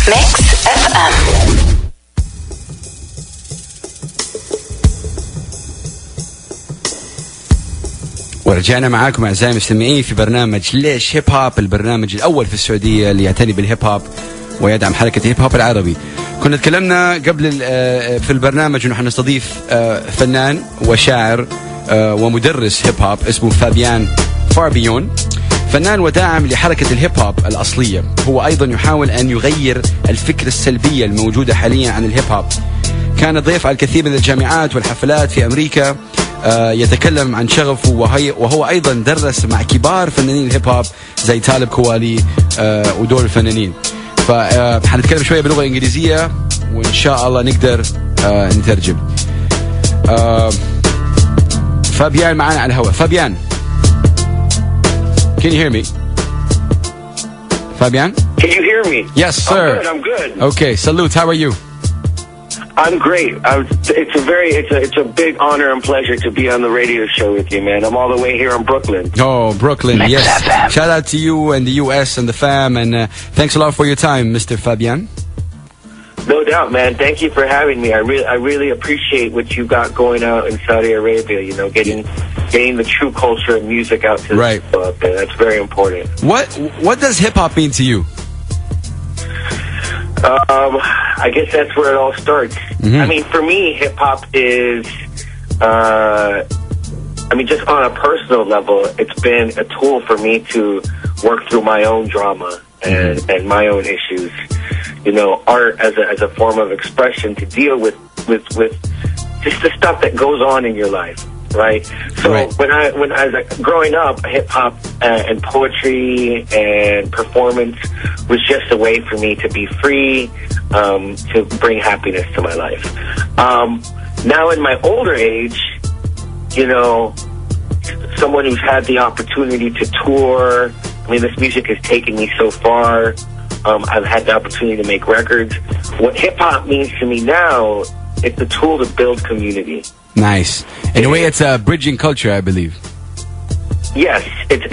Mix FM. ورجعنا معاكم أعزائي المستمعين في برنامج ليش هيب هوب، البرنامج الأول في السعودية اللي يعتني بالهيب هوب ويدعم حركة الهيب هوب العربي. كنا تكلمنا قبل في البرنامج إنه حنستضيف فنان وشاعر ومدرس هيب هوب اسمه فابيان فاربيون، فنان وداعم لحركة الهيب هوب الأصلية. هو أيضا يحاول أن يغير الفكرة السلبية الموجودة حاليا عن الهيب هوب. كان ضيف على الكثير من الجامعات والحفلات في أمريكا، يتكلم عن شغفه، وهو أيضا درس مع كبار فنانين الهيب هوب زي طالب كوالي ودول الفنانين. فحنتكلم شوية باللغة الإنجليزية وإن شاء الله نقدر نترجم. فابيان معنا على الهواء. فابيان, can you hear me? Fabian? Can you hear me? Yes, sir. I'm good. Okay, salute. How are you? I'm great. It's a big honor and pleasure to be on the radio show with you, man. I'm all the way here in Brooklyn. Oh, Brooklyn, yes. Shout out to you and the US and the fam, and thanks a lot for your time, Mr. Fabian. No doubt, man. Thank you for having me. I really appreciate what you got going out in Saudi Arabia, you know, getting the true culture and music out to the people out there. That's very important. What does hip hop mean to you? I guess that's where it all starts. Mm-hmm. I mean, for me, hip hop is, just on a personal level, it's been a tool for me to work through my own drama and my own issues. You know, art as a form of expression to deal with just the stuff that goes on in your life. Right. So when I was growing up, hip hop and poetry and performance was just a way for me to be free, to bring happiness to my life. Now in my older age, you know, someone who's had the opportunity to tour. I mean, this music has taken me so far. I've had the opportunity to make records. What hip hop means to me now, it's a tool to build community. Nice. In a way, it's a bridging culture, I believe. Yes, it's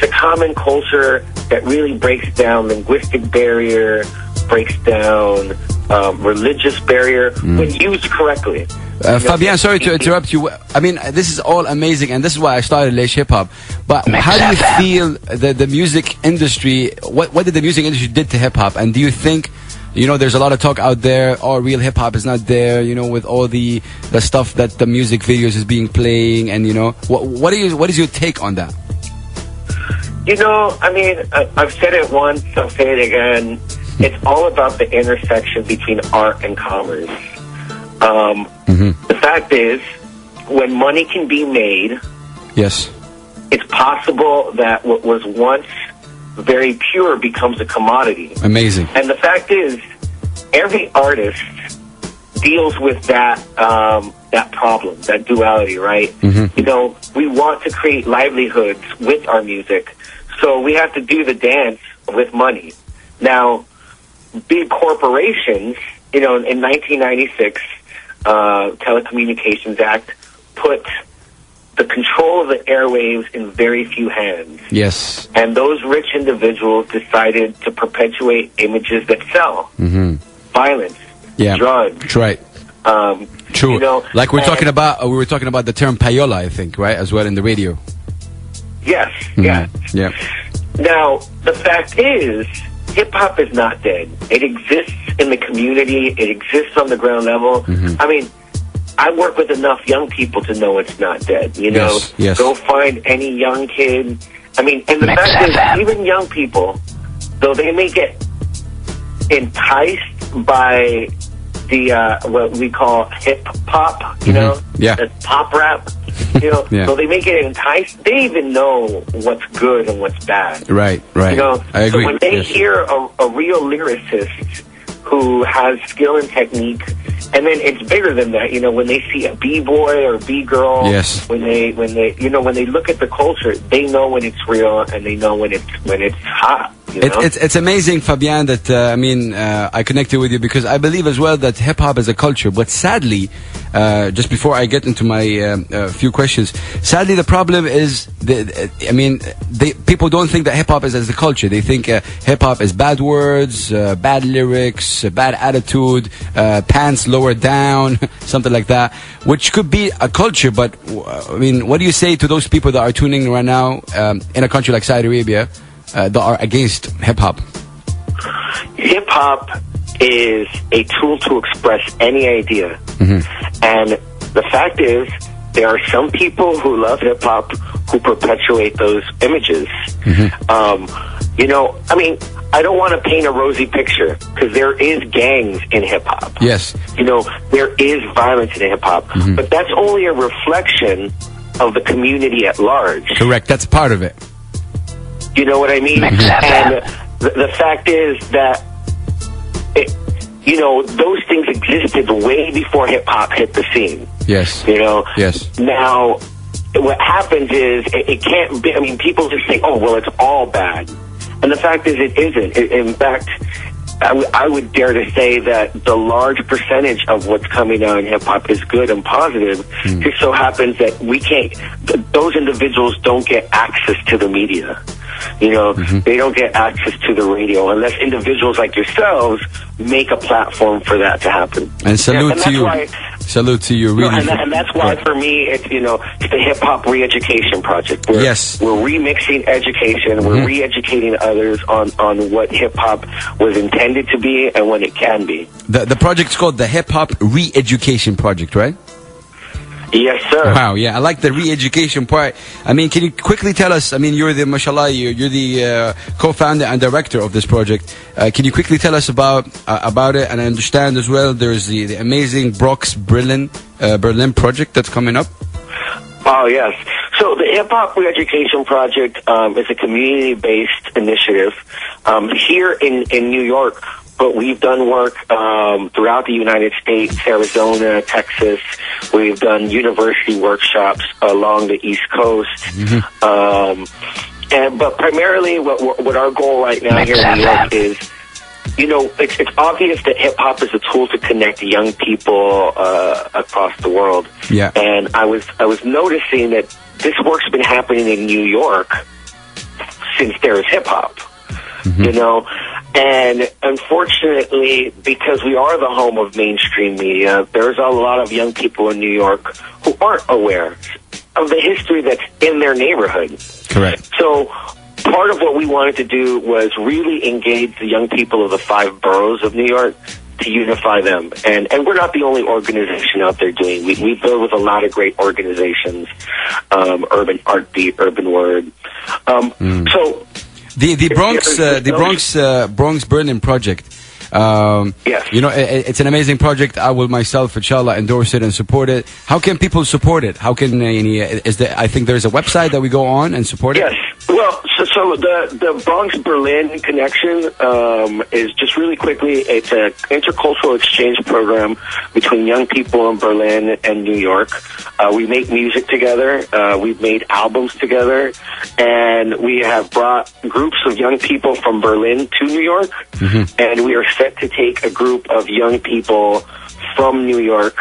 a common culture that really breaks down linguistic barrier, breaks down religious barrier when used correctly. Fabian, sorry to interrupt you. I mean, this is all amazing, and this is why I started Laish Hip Hop. But how do you feel the music industry? What did the music industry did to hip hop? And do you think, you know, there's a lot of talk out there, oh, real hip hop is not there, you know, with all the stuff that the music videos is being playing, and you know, what is your take on that? You know, I mean, I've said it once, I'll say it again. It's all about the intersection between art and commerce. The fact is, when money can be made, yes, it's possible that what was once very pure becomes a commodity. Amazing. And the fact is, every artist deals with that problem, that duality, right? Mm-hmm. You know, we want to create livelihoods with our music, so we have to do the dance with money. Now, big corporations, you know, in 1996, Telecommunications Act put the control of the airwaves in very few hands. Yes. And those rich individuals decided to perpetuate images that sell. Mm-hmm. Violence. Yeah. Drugs. That's right. True. You know, like we were talking about the term payola, I think, right? As well in the radio. Yes. Mm-hmm. Yeah. Yeah. Now, the fact is, hip-hop is not dead. It exists in the community. It exists on the ground level. Mm-hmm. I mean, I work with enough young people to know it's not dead. You know, yes. Go find any young kid. I mean, and the fact is, even young people, though they may get enticed by the what we call hip hop, you know, pop rap. You know, so they may get enticed. They even know what's good and what's bad. Right. You know, I agree. So when they hear a real lyricist who has skill and technique, and then it's bigger than that. You know, when they see a b-boy or b-girl, when they look at the culture, they know when it's real and they know when it's hot. It's amazing, Fabian, that I connected with you because I believe as well that hip hop is a culture. But sadly, just before I get into my few questions, sadly the problem is, people don't think that hip hop is as a culture. They think hip hop is bad words, bad lyrics, bad attitude, pants lower down, something like that, which could be a culture. But what do you say to those people that are tuning right now in a country like Saudi Arabia that are against hip-hop? Hip-hop is a tool to express any idea. And the fact is, there are some people who love hip-hop who perpetuate those images. I don't want to paint a rosy picture because there is gangs in hip-hop. Yes. There is violence in hip-hop. But that's only a reflection of the community at large. Correct. That's part of it. You know what I mean? And the fact is that, those things existed way before hip-hop hit the scene. Yes. Yes. Now, what happens is, it can't be, people just think, oh, well, it's all bad. And the fact is, it isn't. In fact, I would dare to say that the large percentage of what's coming out in hip-hop is good and positive. It just so happens that those individuals don't get access to the media. They don't get access to the radio unless individuals like yourselves make a platform for that to happen. And salute to you. Salute to you, really. And that's why, for me, it's the Hip Hop ReEducation Project. We're remixing education. We're re-educating others on what hip hop was intended to be and what it can be. The project's called the Hip Hop ReEducation Project, right? Yes, sir. Wow, yeah, I like the re-education part. Can you quickly tell us, you're the, mashallah, you're the co-founder and director of this project. Can you quickly tell us about it? And I understand as well there's the amazing Bronx Burnin project that's coming up. Oh, yes. So the Hip Hop ReEducation Project is a community-based initiative here in New York. But we've done work throughout the United States, Arizona, Texas. We've done university workshops along the East Coast. But primarily what our goal right now here in New York is, it's obvious that hip-hop is a tool to connect young people across the world. Yeah. And I was noticing that this work's been happening in New York since there is hip-hop. And unfortunately, because we are the home of mainstream media, there's a lot of young people in New York who aren't aware of the history that's in their neighborhood. Correct. So part of what we wanted to do was really engage the young people of the 5 boroughs of New York to unify them. And we're not the only organization out there doing. We build with a lot of great organizations, Urban Heartbeat, Urban Word. So the Bronx Burnin project. Yes. It's an amazing project. I will myself, inshallah, endorse it and support it. How can people support it? How can I think there's a website that we go on and support it? Yes. Well, so the Bronx Berlin connection is just really quickly. It's an intercultural exchange program between young people in Berlin and New York. We make music together. We've made albums together, and we have brought groups of young people from Berlin to New York, and we are set to take a group of young people from New York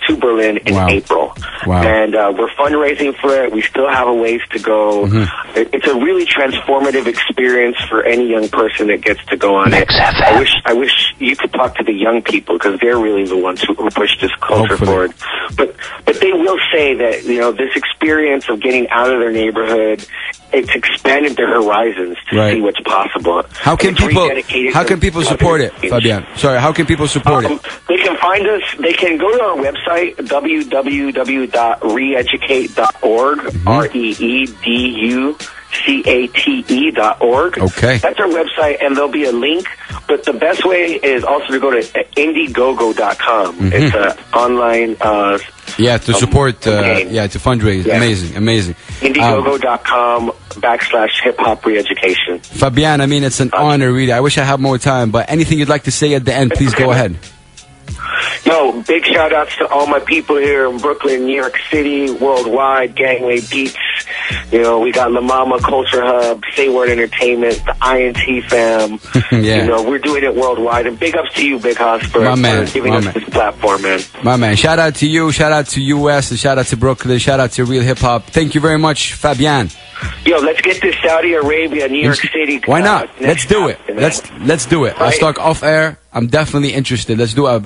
to Berlin in April. Wow. And we're fundraising for it. We still have a ways to go. It's a really transformative experience for any young person that gets to go on it. I wish you could talk to the young people because they're really the ones who push this culture forward. But they will say that, this experience of getting out of their neighborhood, it's expanded their horizons to see what's possible. How can people support it, Fabian? Sorry, how can people support it? They can find us. They can go to our website, www.reeducate.org, ReEducate.org. Okay. That's our website, and there'll be a link. But the best way is also to go to Indiegogo.com. It's an online to support, to fundraise. Yeah. Amazing. Indiegogo.com/Hip Hop ReEducation. Fabian, it's an honor, really. I wish I had more time, but anything you'd like to say at the end, please go ahead. Yo, big shout outs to all my people here in Brooklyn, New York City, worldwide, Gangway Beats. You know, we got La Mama Culture Hub, Say Word Entertainment, the INT fam. Yeah. You know, we're doing it worldwide. And big ups to you, Big Hass, for giving us this platform, man. My man. Shout out to you, shout out to US, and shout out to Brooklyn, shout out to Real Hip Hop. Thank you very much, Fabian. Yo, let's get this Saudi Arabia, New York City. Why not? Let's do it. Let's do it. Right. I'll talk off air. I'm definitely interested. Let's do a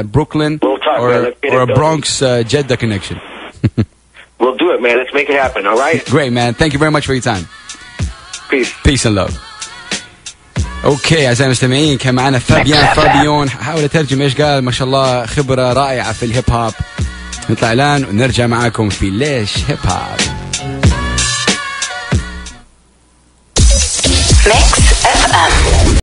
Brooklyn or a Bronx Jeddah connection. We'll do it, man. Let's make it happen, all right? Great, man. Thank you very much for your time. Peace. Peace and love. اوكي اعزائي المستمعين، كان معنا فابيان فابيون. حاول اترجم ايش قال. ما شاء الله خبرة رائعة في الهيب هوب. نطلع الان ونرجع معاكم في ليش هيب هوب.